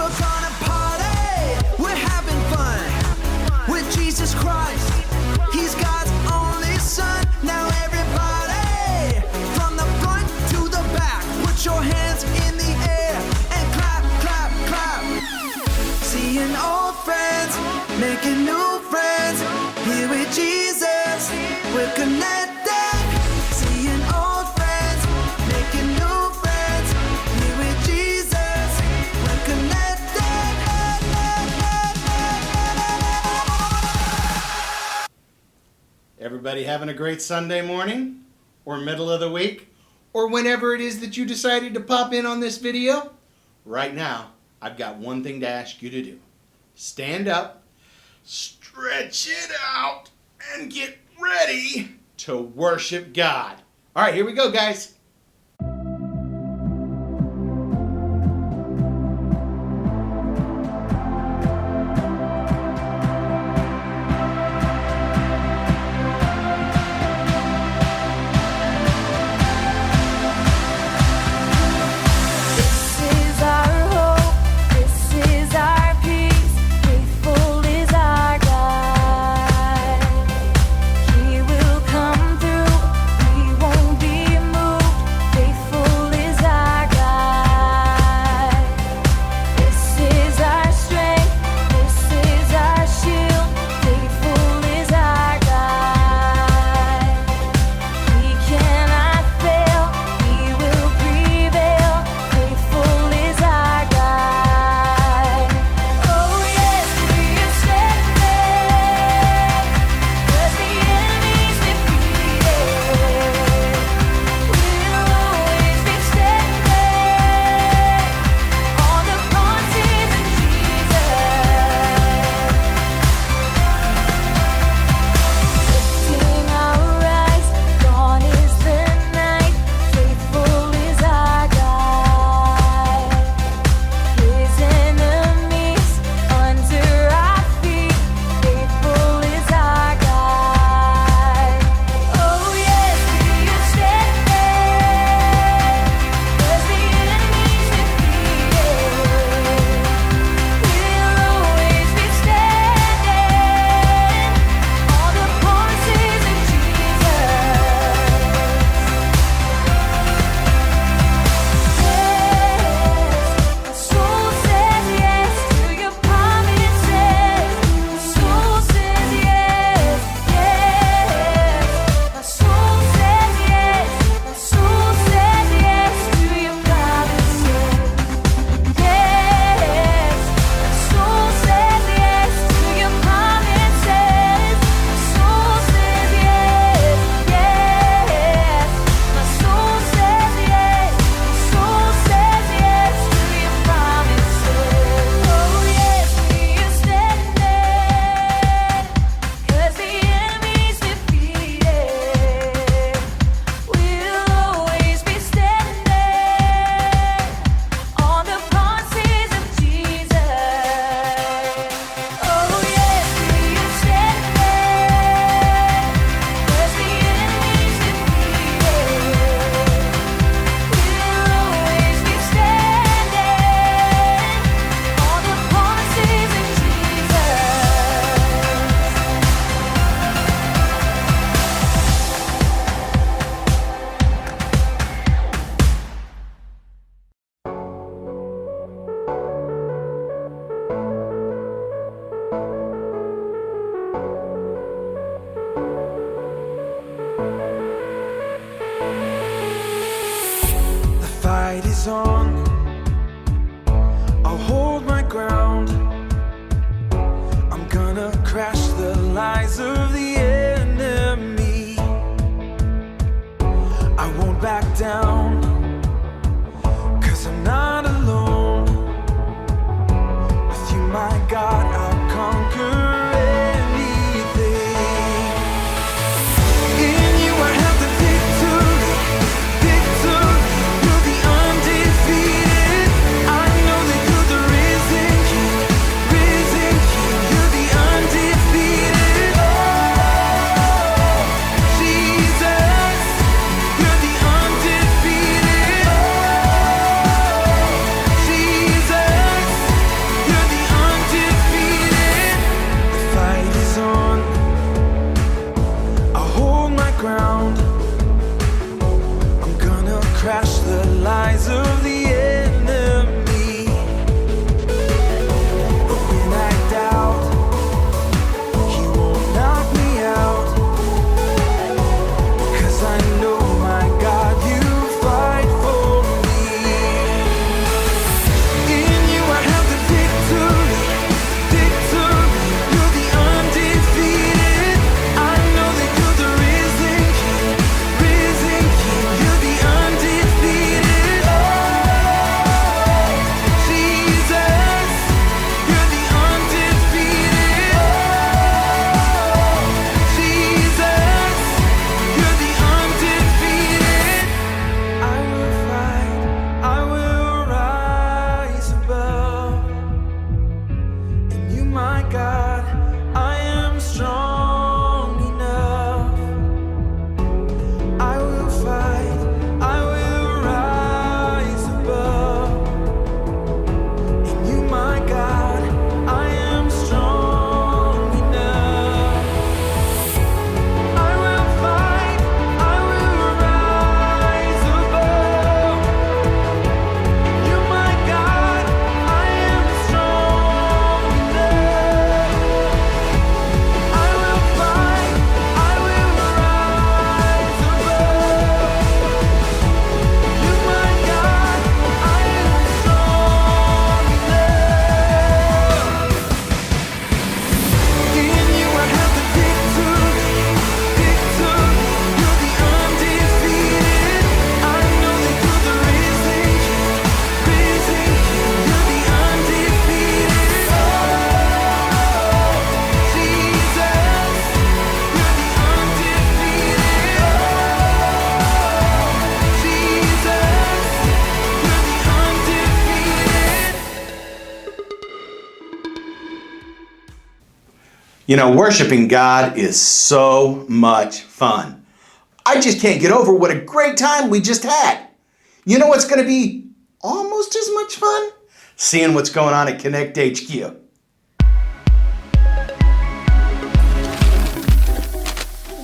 We're gonna party, we're having fun with Jesus Christ. He's God's only Son. Now everybody, from the front to the back, put your hands in the air and clap, clap, clap. Seeing old friends, making new friends, here with Jesus, we're connected. Seeing old friends, making new friends, here with Jesus, we're connected. Everybody having a great Sunday morning or middle of the week or whenever it is that you decided to pop in on this video? Right now, I've got one thing to ask you to do. Stand up, stretch it out, and get ready to worship God. All right, here we go, guys. On. I'll hold my ground. I'm gonna crash the lies of the enemy. I won't back down, 'cause I'm not alone. With you, my God, I'll conquer anything. In you I have the victory, victory. You're the undefeated. I know that you're the risen King, risen King. You're the undefeated. Oh. You know, worshiping God is so much fun. I just can't get over what a great time we just had. You know what's going to be almost as much fun? Seeing what's going on at Connect HQ.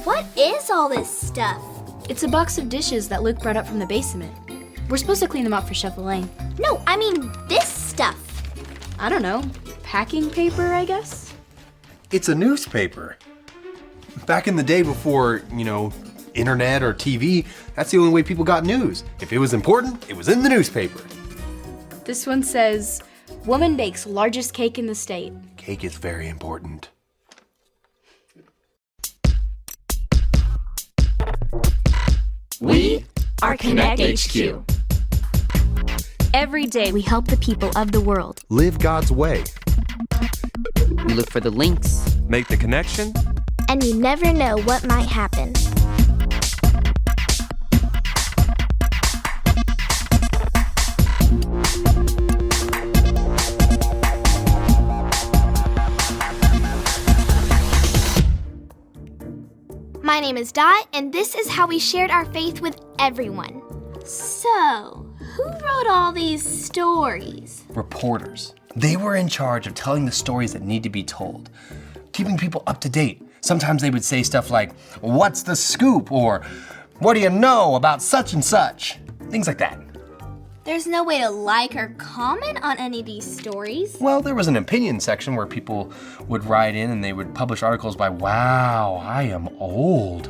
What is all this stuff? It's a box of dishes that Luke brought up from the basement. We're supposed to clean them up for Chef Elaine. No, I mean this stuff. I don't know. Packing paper, I guess? It's a newspaper. Back in the day before, internet or TV, that's the only way people got news. If it was important, it was in the newspaper. This one says, woman bakes largest cake in the state. Cake is very important. We are Connect HQ. Every day we help the people of the world. Live God's way. We look for the links. Make the connection. And you never know what might happen. My name is Dot, and this is how we shared our faith with everyone. So, who wrote all these stories? Reporters. They were in charge of telling the stories that need to be told, keeping people up to date. Sometimes they would say stuff like, "What's the scoop?" or "What do you know about such and such?" Things like that. There's no way to like or comment on any of these stories. Well, there was an opinion section where people would write in and they would publish articles by, "Wow, I am old."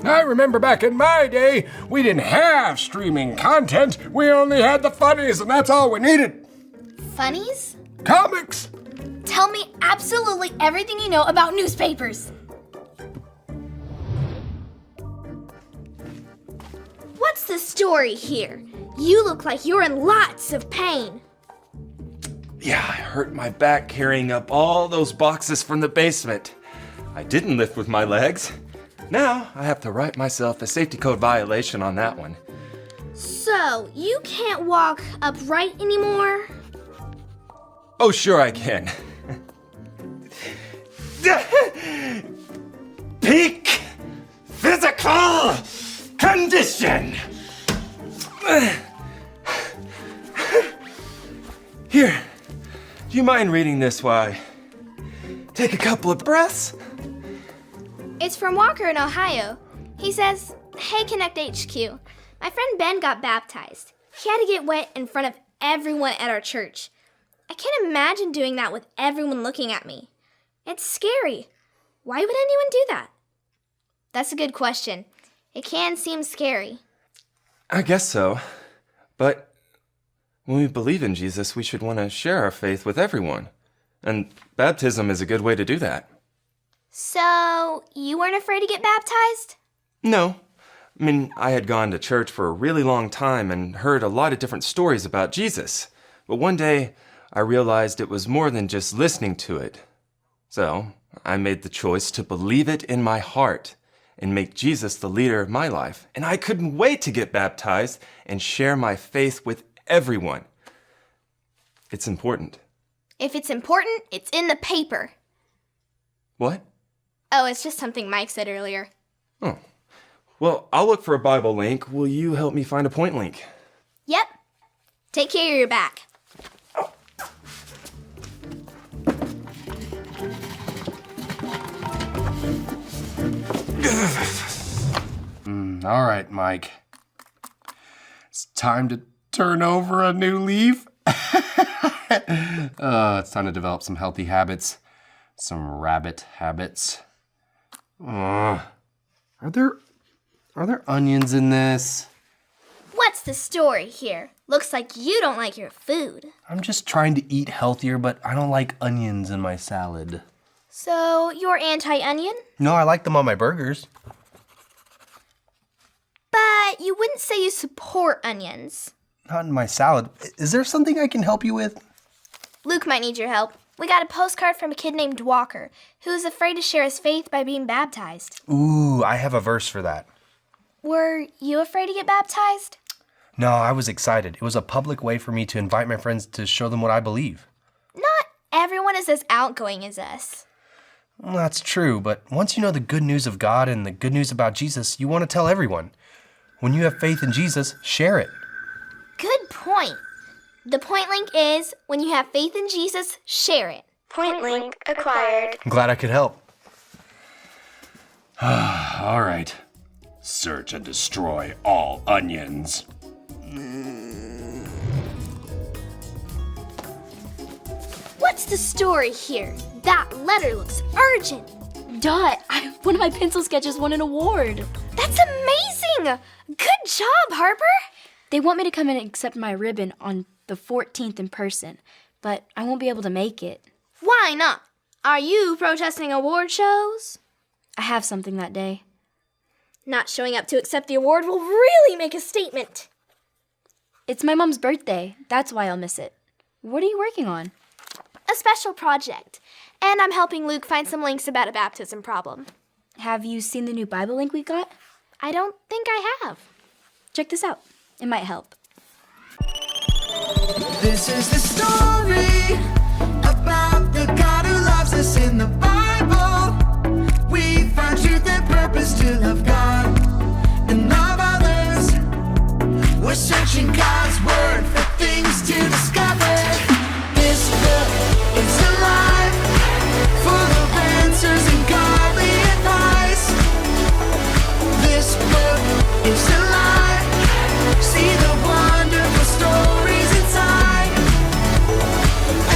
I remember back in my day, we didn't have streaming content. We only had the funnies, and that's all we needed. Funnies? Comics. Tell me absolutely everything you know about newspapers. What's the story here? You look like you're in lots of pain. Yeah, I hurt my back carrying up all those boxes from the basement. I didn't lift with my legs. Now I have to write myself a safety code violation on that one. So, you can't walk upright anymore? Oh, sure I can. Peak physical condition. Here, do you mind reading this while I take a couple of breaths? It's from Walker in Ohio. He says, "Hey, Connect HQ. My friend Ben got baptized. He had to get wet in front of everyone at our church. I can't imagine doing that with everyone looking at me. It's scary. Why would anyone do that?" That's a good question. It can seem scary. I guess so. But when we believe in Jesus, we should want to share our faith with everyone. And baptism is a good way to do that. So, you weren't afraid to get baptized? No. I mean, I had gone to church for a really long time and heard a lot of different stories about Jesus. But one day, I realized it was more than just listening to it. So, I made the choice to believe it in my heart and make Jesus the leader of my life. And I couldn't wait to get baptized and share my faith with everyone. It's important. If it's important, it's in the paper. What? Oh, it's just something Mike said earlier. Oh. Well, I'll look for a Bible link. Will you help me find a point link? Yep. Take care of your back. All right, Mike. It's time to turn over a new leaf. It's time to develop some healthy habits. Some rabbit habits. Are there onions in this? What's the story here? Looks like you don't like your food. I'm just trying to eat healthier, but I don't like onions in my salad. So, you're anti-onion? No, I like them on my burgers. But you wouldn't say you support onions. Not in my salad. Is there something I can help you with? Luke might need your help. We got a postcard from a kid named Walker, who is afraid to share his faith by being baptized. Ooh, I have a verse for that. Were you afraid to get baptized? No, I was excited. It was a public way for me to invite my friends to show them what I believe. Not everyone is as outgoing as us. Well, that's true, but once you know the good news of God and the good news about Jesus, you want to tell everyone. When you have faith in Jesus, share it. Good point. The point link is, when you have faith in Jesus, share it. Point link acquired. I'm glad I could help. All right. Search and destroy all onions. What's the story here? That letter looks urgent. Dot, one of my pencil sketches won an award. That's amazing! Good job, Harper! They want me to come in and accept my ribbon on the 14th in person, but I won't be able to make it. Why not? Are you protesting award shows? I have something that day. Not showing up to accept the award will really make a statement. It's my mom's birthday. That's why I'll miss it. What are you working on? A special project. And I'm helping Luke find some links about a baptism problem. Have you seen the new Bible link we got? I don't think I have. Check this out. It might help. This is the story about the God who loves us in the Bible. We find truth and purpose to love God and love others. We're searching God's word for things to discover. This book is alive, full of answers and godly advice. This book is alive. See the wonderful stories inside.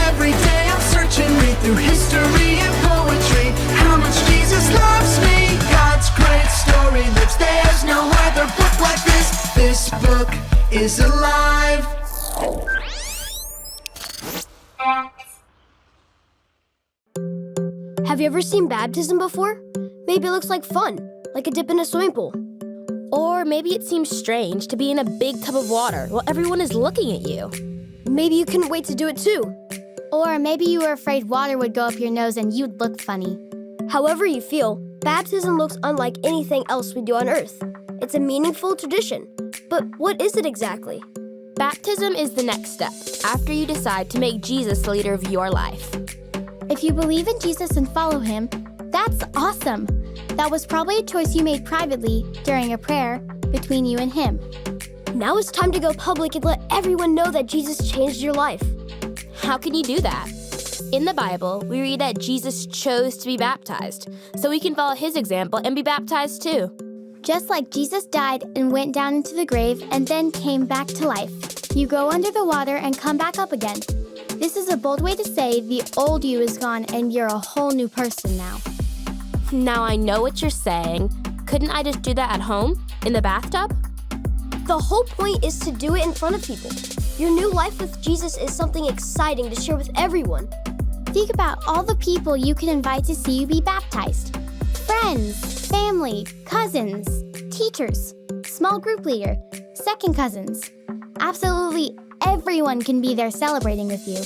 Every day I'm searching, read through history and poetry. How much Jesus loves me. God's great story lives. There's no other book like this. This book is alive. Have you ever seen baptism before? Maybe it looks like fun, like a dip in a swimming pool. Or maybe it seems strange to be in a big tub of water while everyone is looking at you. Maybe you couldn't wait to do it too. Or maybe you were afraid water would go up your nose and you'd look funny. However you feel, baptism looks unlike anything else we do on Earth. It's a meaningful tradition. But what is it exactly? Baptism is the next step, after you decide to make Jesus the leader of your life. If you believe in Jesus and follow him, that's awesome. That was probably a choice you made privately during a prayer between you and him. Now it's time to go public and let everyone know that Jesus changed your life. How can you do that? In the Bible, we read that Jesus chose to be baptized, so we can follow his example and be baptized too. Just like Jesus died and went down into the grave and then came back to life, you go under the water and come back up again. This is a bold way to say the old you is gone and you're a whole new person now. Now I know what you're saying. Couldn't I just do that at home, in the bathtub? The whole point is to do it in front of people. Your new life with Jesus is something exciting to share with everyone. Think about all the people you can invite to see you be baptized. Friends, family, cousins, teachers, small group leader, second cousins. Absolutely everyone can be there celebrating with you.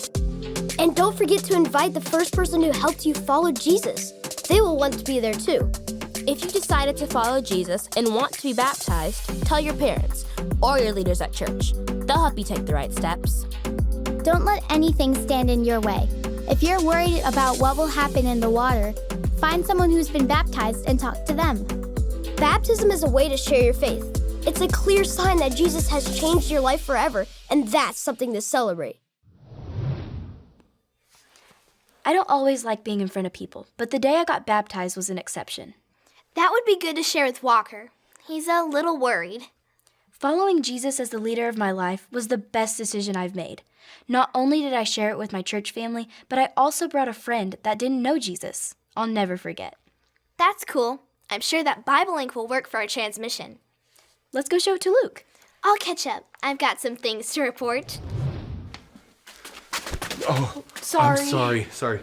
And don't forget to invite the first person who helped you follow Jesus. They will want to be there too. If you decided to follow Jesus and want to be baptized, tell your parents or your leaders at church. They'll help you take the right steps. Don't let anything stand in your way. If you're worried about what will happen in the water, find someone who's been baptized and talk to them. Baptism is a way to share your faith. It's a clear sign that Jesus has changed your life forever, and that's something to celebrate. I don't always like being in front of people, but the day I got baptized was an exception. That would be good to share with Walker. He's a little worried. Following Jesus as the leader of my life was the best decision I've made. Not only did I share it with my church family, but I also brought a friend that didn't know Jesus. I'll never forget. That's cool. I'm sure that Bible link will work for our transmission. Let's go show it to Luke. I'll catch up. I've got some things to report. Oh, Sorry. I'm sorry.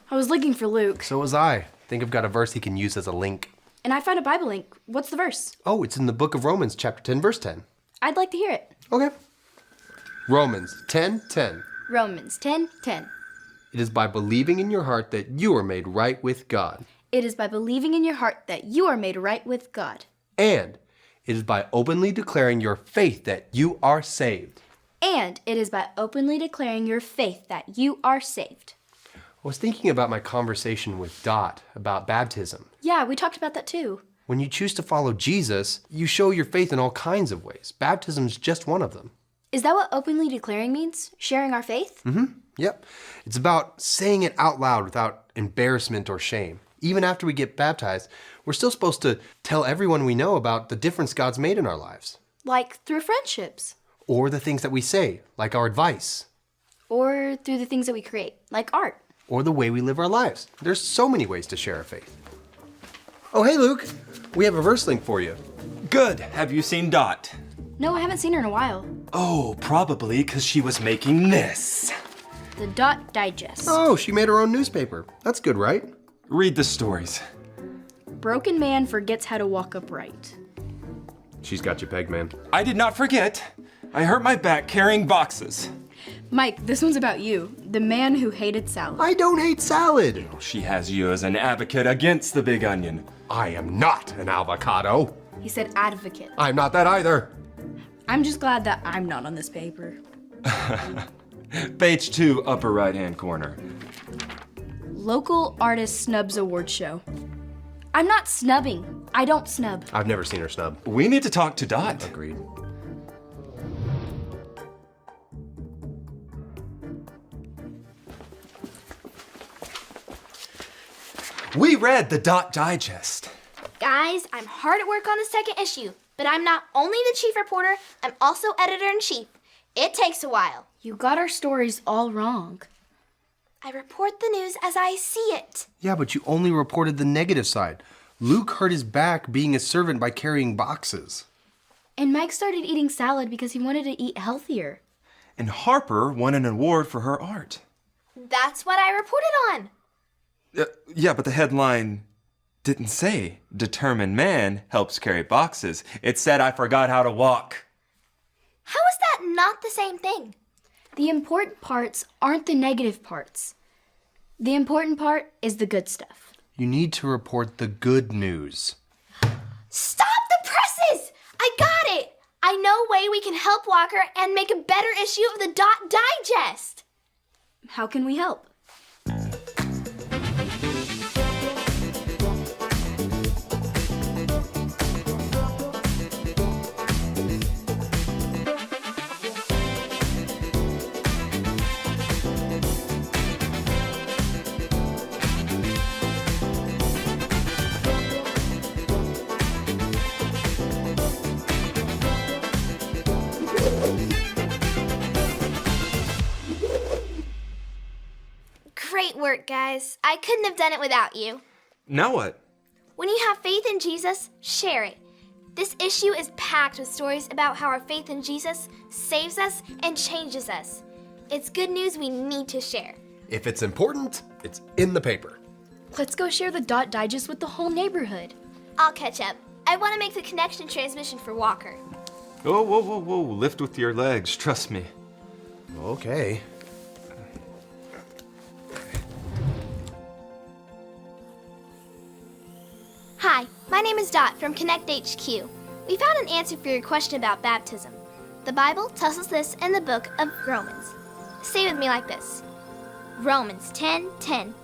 I was looking for Luke. So was I. Think I've got a verse he can use as a link. And I found a Bible link. What's the verse? Oh, it's in the book of Romans, chapter 10, verse 10. I'd like to hear it. Okay. Romans 10:10. Romans 10:10. It is by believing in your heart that you are made right with God. It is by believing in your heart that you are made right with God. And it is by openly declaring your faith that you are saved. And it is by openly declaring your faith that you are saved. I was thinking about my conversation with Dot about baptism. Yeah, we talked about that too. When you choose to follow Jesus, you show your faith in all kinds of ways. Baptism's just one of them. Is that what openly declaring means? Sharing our faith? Yep. It's about saying it out loud without embarrassment or shame. Even after we get baptized, we're still supposed to tell everyone we know about the difference God's made in our lives. Like through friendships. Or the things that we say, like our advice. Or through the things that we create, like art. Or the way we live our lives. There's so many ways to share our faith. Oh, hey, Luke. We have a verse link for you. Good. Have you seen Dot? No, I haven't seen her in a while. Oh, probably because she was making this. The Dot Digest. Oh, she made her own newspaper. That's good, right? Read the stories. Broken man forgets how to walk upright. She's got you pegged, man. I did not forget. I hurt my back carrying boxes. Mike, this one's about you. The man who hated salad. I don't hate salad. She has you as an advocate against the big onion. I am not an avocado. He said advocate. I'm not that either. I'm just glad that I'm not on this paper. Page 2, upper right-hand corner. Local Artist Snubs Award Show. I'm not snubbing. I don't snub. I've never seen her snub. We need to talk to Dot. Agreed. We read the Dot Digest. Guys, I'm hard at work on the second issue, but I'm not only the chief reporter, I'm also editor-in-chief. It takes a while. You got our stories all wrong. I report the news as I see it. Yeah, but you only reported the negative side. Luke hurt his back being a servant by carrying boxes. And Mike started eating salad because he wanted to eat healthier. And Harper won an award for her art. That's what I reported on. Yeah, but the headline didn't say determined man helps carry boxes. It said I forgot how to walk. How is that not the same thing? The important parts aren't the negative parts. The important part is the good stuff. You need to report the good news. Stop the presses! I got it! I know a way we can help Walker and make a better issue of the Dot Digest. How can we help? Great work, guys. I couldn't have done it without you. Now what? When you have faith in Jesus, share it. This issue is packed with stories about how our faith in Jesus saves us and changes us. It's good news we need to share. If it's important, it's in the paper. Let's go share the Dot Digest with the whole neighborhood. I'll catch up. I want to make the connection transmission for Walker. Oh, whoa, whoa, whoa. Lift with your legs, trust me. Okay. Hi, my name is Dot from Connect HQ. We found an answer for your question about baptism. The Bible tells us this in the book of Romans. Say with me like this. Romans 10:10.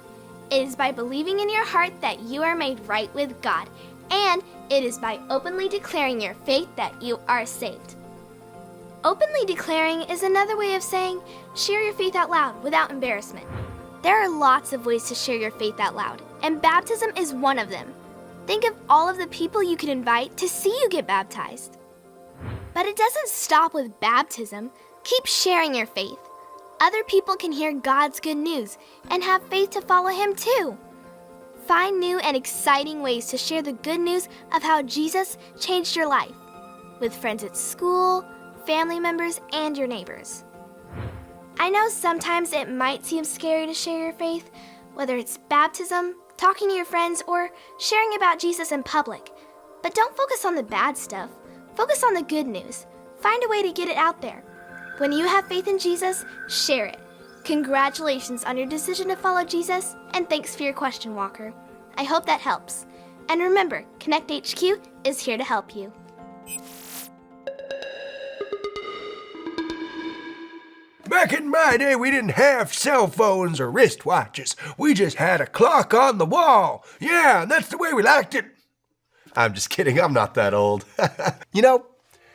It is by believing in your heart that you are made right with God, and it is by openly declaring your faith that you are saved. Openly declaring is another way of saying share your faith out loud without embarrassment. There are lots of ways to share your faith out loud, and baptism is one of them. Think of all of the people you could invite to see you get baptized. But it doesn't stop with baptism. Keep sharing your faith. Other people can hear God's good news and have faith to follow Him too. Find new and exciting ways to share the good news of how Jesus changed your life with friends at school, family members, and your neighbors. I know sometimes it might seem scary to share your faith, whether it's baptism, talking to your friends, or sharing about Jesus in public. But don't focus on the bad stuff. Focus on the good news. Find a way to get it out there. When you have faith in Jesus, share it. Congratulations on your decision to follow Jesus, and thanks for your question, Walker. I hope that helps. And remember, Connect HQ is here to help you. Back in my day, we didn't have cell phones or wristwatches. We just had a clock on the wall. Yeah, and that's the way we liked it. I'm just kidding, I'm not that old. You know,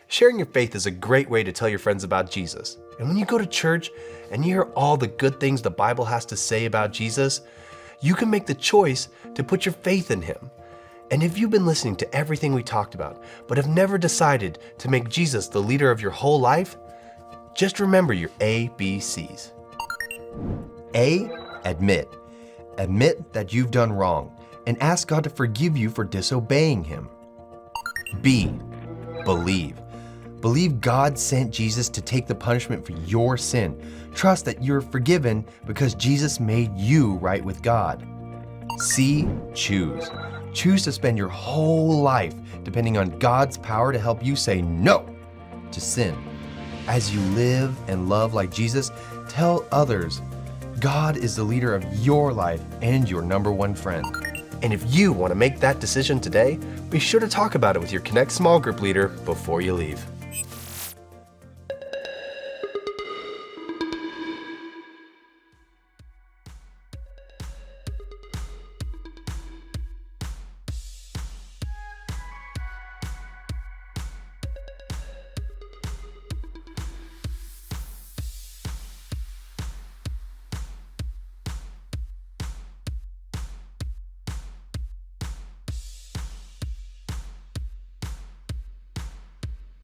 sharing your faith is a great way to tell your friends about Jesus. And when you go to church and you hear all the good things the Bible has to say about Jesus, you can make the choice to put your faith in him. And if you've been listening to everything we talked about, but have never decided to make Jesus the leader of your whole life, just remember your ABCs. A, admit. Admit that you've done wrong and ask God to forgive you for disobeying him. B, believe. Believe God sent Jesus to take the punishment for your sin. Trust that you're forgiven because Jesus made you right with God. C, choose. Choose to spend your whole life depending on God's power to help you say no to sin. As you live and love like Jesus, tell others God is the leader of your life and your number one friend. And if you want to make that decision today, be sure to talk about it with your Connect small group leader before you leave.